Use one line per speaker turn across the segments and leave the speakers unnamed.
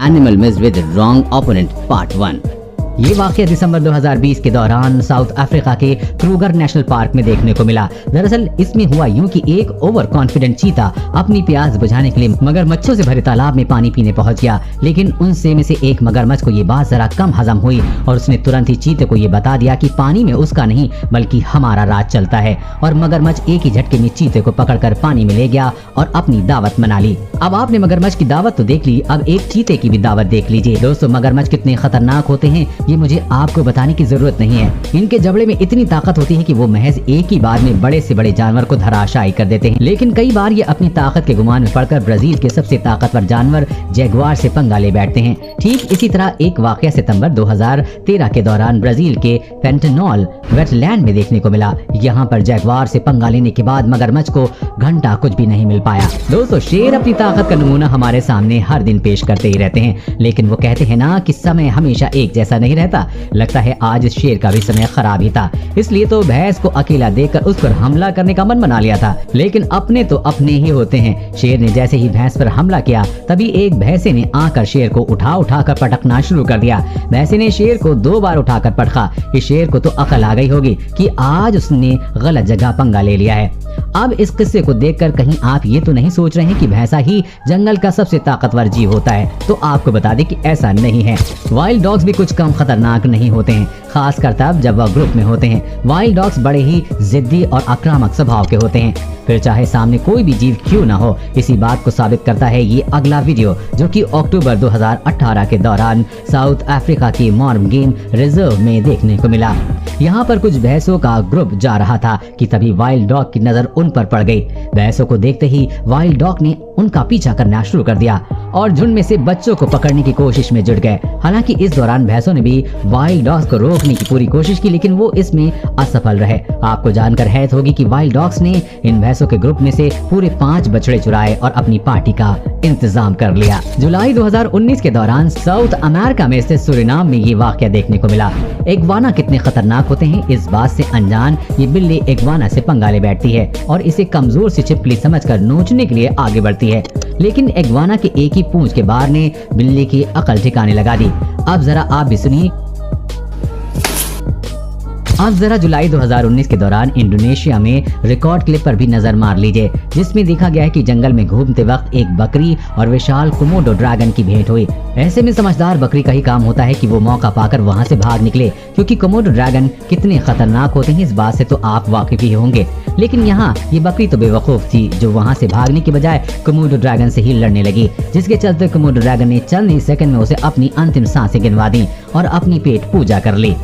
Animal mixed with wrong opponent part 1। ये वाकया दिसंबर 2020 के दौरान साउथ अफ्रीका के क्रूगर नेशनल पार्क में देखने को मिला। दरअसल इसमें हुआ यूं कि एक ओवर कॉन्फिडेंट चीता अपनी प्यास बुझाने के लिए मगरमच्छों से भरे तालाब में पानी पीने पहुंच गया, लेकिन उनसे में से एक मगरमच्छ को ये बात जरा कम हजम हुई और उसने तुरंत ही चीते को ये बता दिया कि पानी में उसका नहीं बल्कि हमारा राज चलता है। और मगरमच्छ एक ही झटके में चीते को पकड़कर पानी में ले गया और अपनी दावत मना ली। अब आपने मगरमच्छ की दावत तो देख ली, अब एक चीते की भी दावत देख लीजिए। दोस्तों, मगरमच्छ कितने खतरनाक होते हैं ये मुझे आपको बताने की जरूरत नहीं है। इनके जबड़े में इतनी ताकत होती है कि वो महज एक ही बार में बड़े से बड़े जानवर को धराशायी कर देते हैं। लेकिन कई बार ये अपनी ताकत के गुमान में पड़कर ब्राजील के सबसे ताकतवर जानवर जैगुआर से पंगा ले बैठते हैं। ठीक इसी तरह एक वाकया सितंबर 2013 के दौरान ब्राजील के पेंटेनॉल वेटलैंड में देखने को मिला। यहाँ पर जैगुआर से पंगा लेने के बाद मगरमच्छ को घंटा कुछ भी नहीं मिल पाया। दोस्तों, शेर अपनी ताकत का नमूना हमारे सामने हर दिन पेश करते ही रहते हैं, लेकिन वो कहते हैं ना कि समय हमेशा एक जैसा नहीं रहता। लगता है आज इस शेर का भी समय खराब ही था, इसलिए तो भैंस को अकेला देखकर उस पर हमला करने का मन बना लिया था। लेकिन अपने तो अपने ही होते हैं। शेर ने जैसे ही भैंस पर हमला किया तभी एक भैंसे ने आकर शेर को उठा कर पटकना शुरू कर दिया। भैंसे ने शेर को 2 बार उठाकर पटका। इस शेर को तो अकल आ गई होगी कि आज उसने गलत जगह पंगा ले लिया है। अब इस किस्से को देखकर कहीं आप ये तो नहीं सोच रहे हैं कि भैंसा ही जंगल का सबसे ताकतवर जीव होता है? तो आपको बता दें कि ऐसा नहीं है। वाइल्ड डॉग्स भी कुछ कम खतरनाक नहीं होते हैं, खासकर तब जब वह ग्रुप में होते हैं। वाइल्ड डॉग्स बड़े ही जिद्दी और आक्रामक स्वभाव के होते हैं, फिर चाहे सामने कोई भी जीव क्यों ना हो। इसी बात को साबित करता है ये अगला वीडियो, जो कि अक्टूबर 2018 के दौरान साउथ अफ्रीका की मॉर्म गेम रिजर्व में देखने को मिला। यहाँ पर कुछ भैंसों का ग्रुप जा रहा था कि तभी वाइल्ड डॉग की नजर उन पर पड़ गई। भैंसों को देखते ही वाइल्ड डॉग ने उनका पीछा करना शुरू कर दिया और झुंड में से बच्चों को पकड़ने की कोशिश में जुट गए। हालांकि इस दौरान भैंसों ने भी वाइल्ड डॉग्स को रोकने की पूरी कोशिश की, लेकिन वो इसमें असफल रहे। आपको जानकर हैरत होगी कि वाइल्ड डॉग्स ने इन भैंसों के ग्रुप में से पूरे 5 बछड़े चुराए और अपनी पार्टी का इंतजाम कर लिया। जुलाई 2019 के दौरान साउथ अमेरिका में स्थित सूरीनाम में ये वाकया देखने को मिला। इग्वाना कितने खतरनाक होते हैं इस बात से अनजान ये बिल्ली इग्वाना से पंगा ले बैठती है और इसे कमजोर सी छिपकली समझकर नोचने के लिए आगे बढ़ती है। लेकिन इग्वाना के एक ही पूंछ के बार ने बिल्ली की अकल ठिकाने लगा दी। अब जरा आप भी सुनिए। अब जरा जुलाई 2019 के दौरान इंडोनेशिया में रिकॉर्ड क्लिप पर भी नजर मार लीजिए, जिसमें देखा गया है कि जंगल में घूमते वक्त एक बकरी और विशाल कोमोडो ड्रैगन की भेंट हुई। ऐसे में समझदार बकरी का ही काम होता है कि वो मौका पाकर वहां से भाग निकले, क्योंकि कोमोडो ड्रैगन कितने खतरनाक होते हैं इस बात से तो आप वाकिफ ही होंगे। लेकिन यहाँ ये बकरी तो बेवकूफ थी, जो वहाँ से भागने की बजाय कोमोडो ड्रैगन से ही लड़ने लगी, जिसके चलते कोमोडो ड्रैगन ने चंद ही सेकंड में उसे अपनी अंतिम सांसें गिनवा दी और अपनी पेट पूजा कर ली।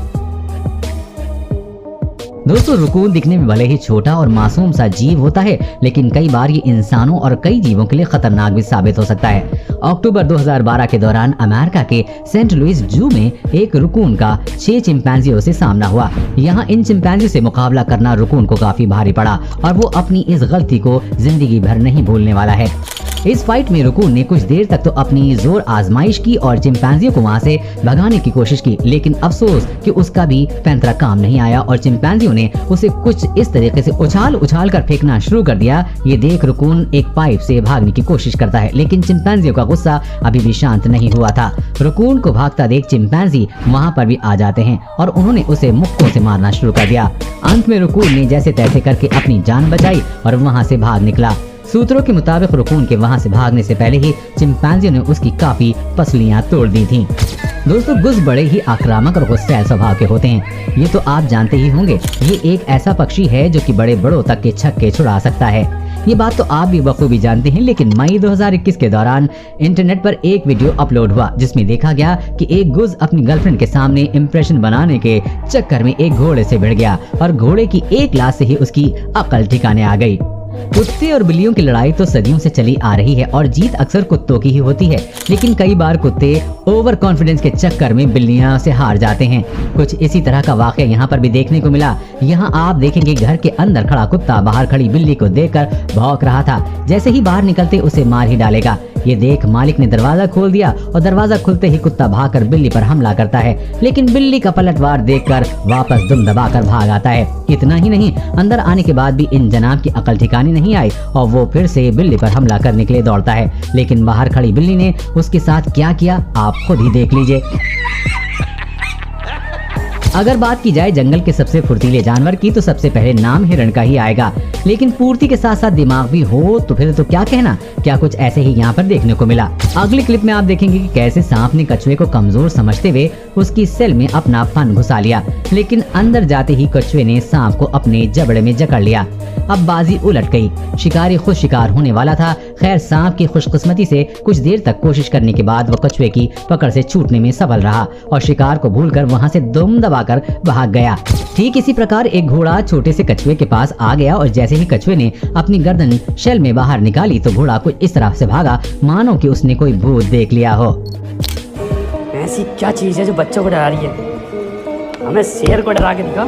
दोस्तों, रकून दिखने में भले ही छोटा और मासूम सा जीव होता है, लेकिन कई बार ये इंसानों और कई जीवों के लिए खतरनाक भी साबित हो सकता है। अक्टूबर 2012 के दौरान अमेरिका के सेंट लुइस जू में एक रकून का 6 चिंपैंजियों से सामना हुआ। यहाँ इन चिंपैंजी से मुकाबला करना रकून को काफी भारी पड़ा और वो अपनी इस गलती को जिंदगी भर नहीं भूलने वाला है। इस फाइट में रकून ने कुछ देर तक तो अपनी जोर आजमाइश की और चिंपैंजियों को वहाँ से भगाने की कोशिश की, लेकिन अफसोस कि उसका भी पैंतरा काम नहीं आया और चिंपैंजियों ने उसे कुछ इस तरीके से उछाल कर फेंकना शुरू कर दिया। ये देख रकून एक पाइप से भागने की कोशिश करता है, लेकिन चिंपैंजियों का गुस्सा अभी भी शांत नहीं हुआ था। रकून को भागता देख चिंपैंजी वहाँ पर भी आ जाते हैं और उन्होंने उसे मुक्कों से मारना शुरू कर दिया। अंत में रकून ने जैसे तैसे करके अपनी जान बचाई और वहाँ से भाग निकला। सूत्रों के मुताबिक रकून के वहां से भागने से पहले ही चिंपैंजियों ने उसकी काफी पसलियां तोड़ दी थीं। दोस्तों, गुज बड़े ही आक्रामक और गुस्सैल स्वभाव के होते हैं, ये तो आप जानते ही होंगे। ये एक ऐसा पक्षी है जो कि बड़े बड़ों तक के छक्के छुड़ा सकता है। ये बात तो आप भी बखूबी जानते हैं। लेकिन मई 2021 के दौरान इंटरनेट पर एक वीडियो अपलोड हुआ, जिसमें देखा गया कि एक गुज अपनी गर्लफ्रेंड के सामने इम्प्रेशन बनाने के चक्कर में एक घोड़े से भिड़ गया और घोड़े की एक लात से ही उसकी अकल ठिकाने आ गई। कुत्ते और बिल्लियों की लड़ाई तो सदियों से चली आ रही है और जीत अक्सर कुत्तों की ही होती है, लेकिन कई बार कुत्ते ओवर कॉन्फिडेंस के चक्कर में बिल्लियां से हार जाते हैं। कुछ इसी तरह का वाकया यहाँ पर भी देखने को मिला। यहाँ आप देखेंगे घर के अंदर खड़ा कुत्ता बाहर खड़ी बिल्ली को देखकर भौंक रहा था, जैसे ही बाहर निकलते उसे मार ही डालेगा। ये देख मालिक ने दरवाजा खोल दिया और दरवाजा खुलते ही कुत्ता भागकर बिल्ली पर हमला करता है, लेकिन बिल्ली का पलटवार देखकर वापस दुम दबाकर भाग आता है। इतना ही नहीं, अंदर आने के बाद भी इन जनाब की अकल ठिकाने नहीं आई और वो फिर से बिल्ली पर हमला करने के लिए दौड़ता है, लेकिन बाहर खड़ी बिल्ली ने उसके साथ क्या किया आप खुद ही देख लीजिए। अगर बात की जाए जंगल के सबसे फुर्तीले जानवर की तो सबसे पहले नाम हिरण का ही आएगा, लेकिन पूर्ति के साथ साथ दिमाग भी हो तो फिर तो क्या कहना। क्या कुछ ऐसे ही यहाँ पर देखने को मिला। अगले क्लिप में आप देखेंगे कि कैसे सांप ने कछुए को कमजोर समझते हुए उसकी सेल में अपना फन घुसा लिया, लेकिन अंदर जाते ही कछुए ने सांप को अपने जबड़े में जकड़ लिया। अब बाजी उलट गई, शिकारी खुद शिकार होने वाला था। खैर सांप की खुशकिस्मती से कुछ देर तक कोशिश करने के बाद वो कछुए की पकड़ से छूटने में सफल रहा और शिकार को भूलकर वहां से दुम दबाकर भाग गया। ठीक इसी प्रकार एक घोड़ा छोटे से कछुए के पास आ गया और जैसे ही कछुए ने अपनी गर्दन शेल में बाहर निकाली तो घोड़ा कुछ इस तरह से भागा मानो कि उसने कोई भूत देख लिया हो।
ऐसी क्या चीज है जो बच्चों को डरा रही है? हमें शेर को डरा के दिखा।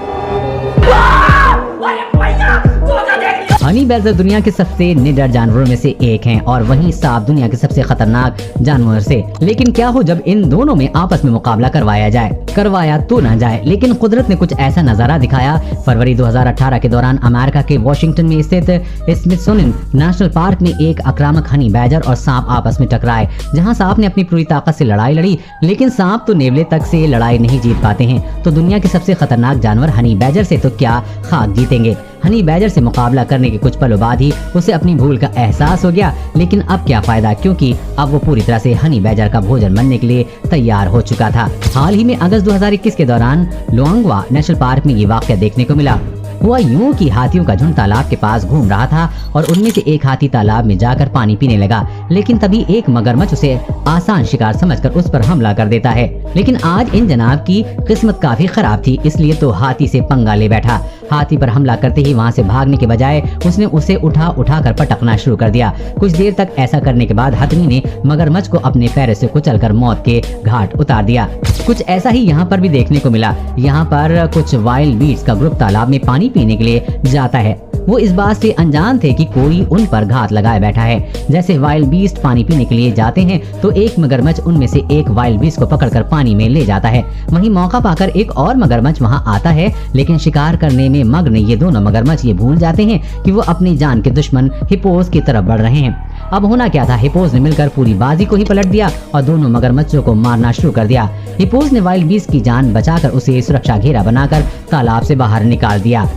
हनी बैडर दुनिया के सबसे निडर जानवरों में से एक हैं और वहीं सांप दुनिया के सबसे खतरनाक जानवर से। लेकिन क्या हो जब इन दोनों में आपस में मुकाबला करवाया तो ना जाए, लेकिन कुदरत ने कुछ ऐसा नजारा दिखाया। फरवरी 2018 के दौरान अमेरिका के वॉशिंगटन में स्थित स्मिथसोनियन नेशनल पार्क में एक आक्रामक हनी बैडर और सांप आपस में टकराए, जहां सांप ने अपनी पूरी ताकत से लड़ाई लड़ी, लेकिन सांप तो नेवले तक से लड़ाई नहीं जीत पाते हैं। तो दुनिया के सबसे खतरनाक जानवर हनी बैडर से तो क्या खाक जीतेंगे। हनी बैडर से मुकाबला करने के कुछ पलों बाद ही उसे अपनी भूल का एहसास हो गया, लेकिन अब क्या फायदा, क्योंकि अब वो पूरी तरह से हनी बैडर का भोजन बनने के लिए तैयार हो चुका था। हाल ही में अगस्त 2021 के दौरान लोंगवा नेशनल पार्क में ये वाकया देखने को मिला। हुआ यूं कि हाथियों का झुंड तालाब के पास घूम रहा था और उनमें से एक हाथी तालाब में जाकर पानी पीने लगा, लेकिन तभी एक मगरमच्छ उसे आसान शिकार समझकर उस पर हमला कर देता है। लेकिन आज इन जनाब की किस्मत काफी खराब थी, इसलिए तो हाथी से पंगा ले बैठा। हाथी पर हमला करते ही वहां से भागने के बजाय उसने उसे उठा कर पटकना शुरू कर दिया। कुछ देर तक ऐसा करने के बाद हथनी ने मगरमच्छ को अपने पैरों से कुचलकर मौत के घाट उतार दिया। कुछ ऐसा ही यहाँ पर भी देखने को मिला। यहाँ पर कुछ वाइल्ड बीट्स का ग्रुप तालाब में पानी पीने के लिए जाता है। वो इस बात से अनजान थे कि कोई उन पर घात लगाए बैठा है। जैसे वाइल्ड बीस्ट पानी पीने के लिए जाते हैं तो एक मगरमच्छ उनमें से एक वाइल्ड बीस्ट को पकड़कर पानी में ले जाता है। वहीं मौका पाकर एक और मगरमच्छ वहां आता है, लेकिन शिकार करने में मग्न ये दोनों मगरमच्छ ये भूल जाते हैं कि वो अपनी जान के दुश्मन हिप्पोस की तरफ बढ़ रहे हैं। अब होना क्या था, हिप्पोस ने मिलकर पूरी बाजी को ही पलट दिया और दोनों मगरमच्छों को मारना शुरू कर दिया। हिप्पोस ने वाइल्ड बीस्ट की जान बचाकर उसे सुरक्षा घेरा बनाकर तालाब से बाहर निकाल दिया।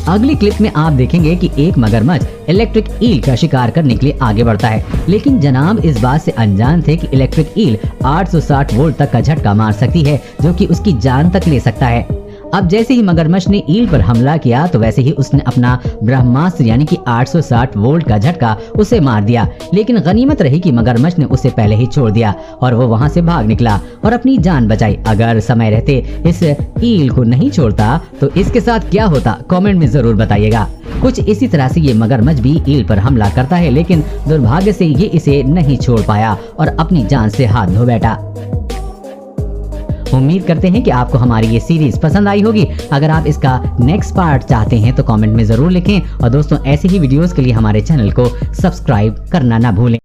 अगली क्लिप में आप देखेंगे कि एक मगरमच्छ इलेक्ट्रिक ईल का शिकार करने के लिए आगे बढ़ता है, लेकिन जनाब इस बात से अनजान थे कि इलेक्ट्रिक ईल 860 वोल्ट तक का झटका मार सकती है, जो कि उसकी जान तक ले सकता है। अब जैसे ही मगरमच्छ ने ईल पर हमला किया तो वैसे ही उसने अपना ब्रह्मास्त्र यानी कि 860 वोल्ट का झटका उसे मार दिया, लेकिन गनीमत रही कि मगरमच्छ ने उसे पहले ही छोड़ दिया और वो वहां से भाग निकला और अपनी जान बचाई। अगर समय रहते इस ईल को नहीं छोड़ता तो इसके साथ क्या होता, कमेंट में जरूर बताइएगा। कुछ इसी तरह से ये मगरमच्छ भी ईल पर हमला करता है, लेकिन दुर्भाग्य से ये इसे नहीं छोड़ पाया और अपनी जान से हाथ धो बैठा। उम्मीद करते हैं कि आपको हमारी ये सीरीज पसंद आई होगी। अगर आप इसका नेक्स्ट पार्ट चाहते हैं तो कमेंट में जरूर लिखें और दोस्तों ऐसे ही वीडियोस के लिए हमारे चैनल को सब्सक्राइब करना ना भूलें।